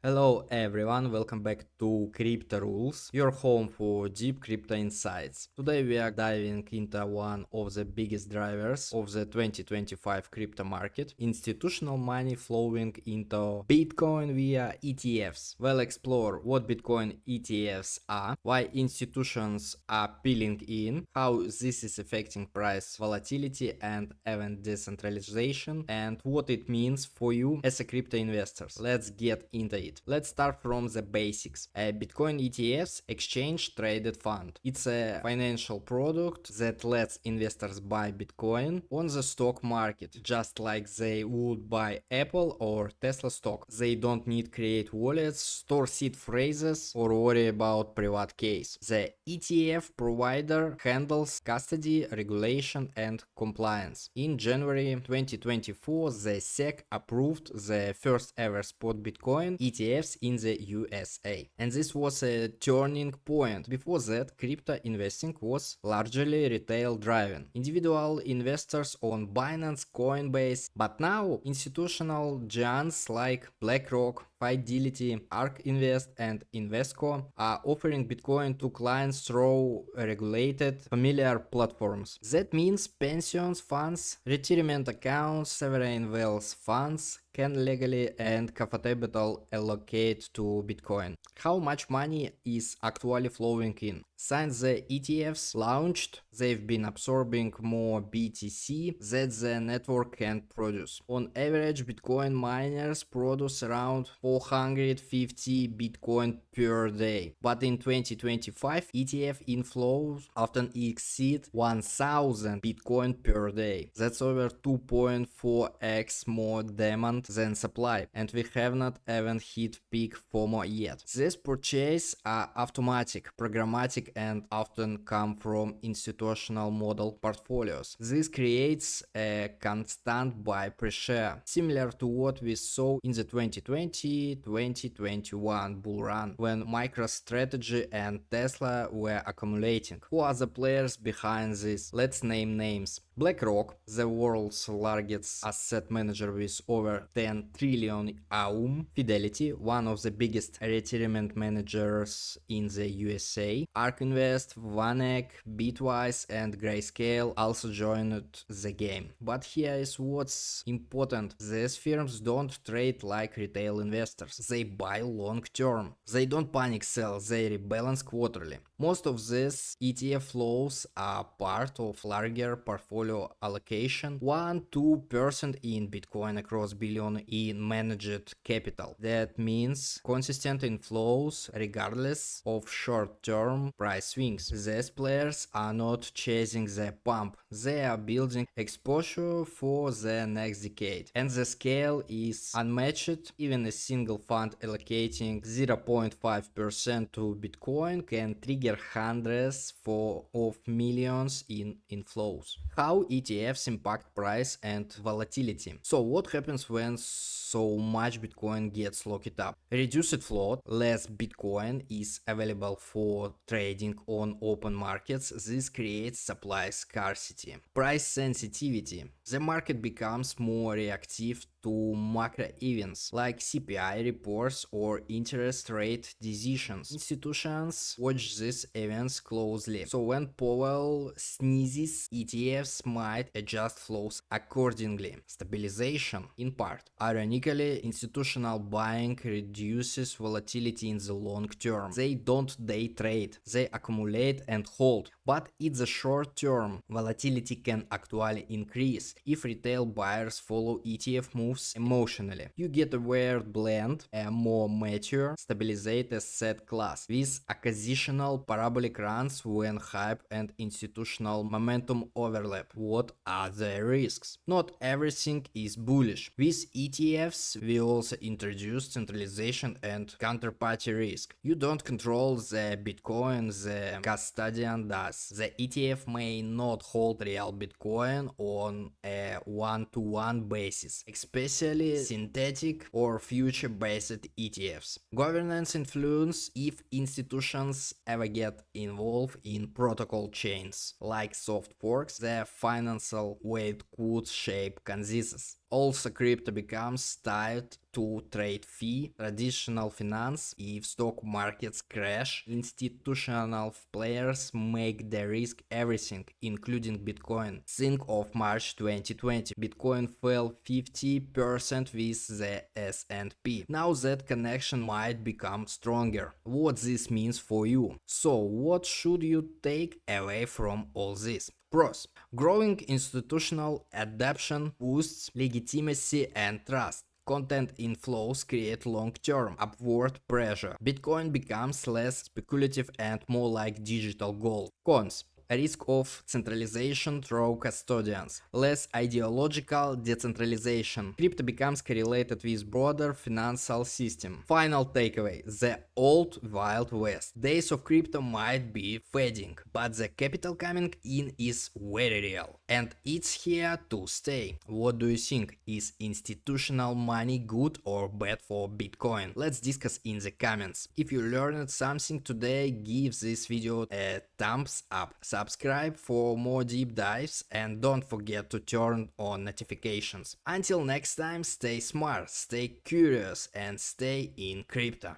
Hello everyone, welcome back to Crypto Rules, your home for deep crypto insights. Today we are diving into one of the biggest drivers of the 2025 crypto market, institutional money flowing into Bitcoin via ETFs. We'll explore what Bitcoin ETFs are, why institutions are peeling in, how this is affecting price volatility and even decentralization, and what it means for you as a crypto investors. Let's get into it. Let's start from the basics. A Bitcoin ETFs, exchange traded fund. It's a financial product that lets investors buy Bitcoin on the stock market, just like they would buy Apple or Tesla stock. They don't need create wallets, store seed phrases, or worry about private keys. The ETF provider handles custody, regulation, and compliance. In January 2024, the SEC approved the first ever spot Bitcoin ETFs in the USA. And this was a turning point. Before that, crypto investing was largely retail driven. Individual investors on Binance, Coinbase, but now institutional giants like BlackRock, Fidelity, ARK Invest, and Invesco are offering Bitcoin to clients through regulated, familiar platforms. That means pensions funds, retirement accounts, sovereign wealth funds can legally and comfortably allocate to Bitcoin. How much money is actually flowing in? Since the ETFs launched, they've been absorbing more BTC that the network can produce. On average, Bitcoin miners produce around 450 Bitcoin per day. But in 2025, ETF inflows often exceed 1000 Bitcoin per day. That's over 2.4x more demand than supply, and we have not even hit peak FOMO yet. These purchases are automatic, programmatic, and often come from institutional model portfolios. This creates a constant buy pressure, similar to what we saw in the 2020-2021 bull run, when MicroStrategy and Tesla were accumulating. Who are the players behind this? Let's name names. BlackRock, the world's largest asset manager with over 10 trillion AUM. Fidelity, one of the biggest retirement managers in the USA. ARK Invest, Vanek, Bitwise, and Grayscale also joined the game. But here is what's important. These firms don't trade like retail investors. They buy long term. They don't panic sell, they rebalance quarterly. Most of these ETF flows are part of larger portfolio allocation, 1-2% in Bitcoin across billion in managed capital. That means consistent inflows regardless of short-term price swings. These players are not chasing the pump, they are building exposure for the next decade. And the scale is unmatched. Even a single fund allocating 0.5% to Bitcoin can trigger hundreds of millions in inflows. How ETFs impact price and volatility. So what happens when so much Bitcoin gets locked up? Reduced float, less Bitcoin is available for trading on open markets. This creates supply scarcity. Price sensitivity. The market becomes more reactive to macro events like CPI reports or interest rate decisions. Institutions watch these events closely. So when Powell sneezes, ETFs might adjust flows accordingly. Stabilization, in part. Ironically, institutional buying reduces volatility in the long term. They don't day trade, they accumulate and hold. But in the short term, volatility can actually increase if retail buyers follow ETF moves emotionally. You get a weird blend, a more mature, stabilized asset class with occasional parabolic runs when hype and institutional momentum overlap. What are the risks? Not everything is bullish. With ETFs, we also introduce centralization and counterparty risk. You don't control the Bitcoin, the custodian does. The ETF may not hold real Bitcoin on a one-to-one basis, especially synthetic or future-based ETFs. Governance influence if institutions ever get involved in protocol chains like soft forks, the financial weight could shape consensus. Also, crypto becomes tied to trade fee, traditional finance. If stock markets crash, institutional players make the risk everything, including Bitcoin. Think of March 2020. Bitcoin fell 50% with the S&P. Now that connection might become stronger. What this means for you. So, what should you take away from all this? Pros. Growing institutional adoption boosts legitimacy and trust. Content inflows create long-term upward pressure. Bitcoin becomes less speculative and more like digital gold. Cons. A risk of centralization through custodians, less ideological decentralization. Crypto becomes correlated with broader financial system. Final takeaway: the old Wild West. Days of crypto might be fading, but the capital coming in is very real, and it's here to stay. What do you think? Is institutional money good or bad for Bitcoin? Let's discuss in the comments. If you learned something today, give this video a thumbs up. Subscribe for more deep dives and don't forget to turn on notifications. Until next time, stay smart, stay curious and stay in crypto.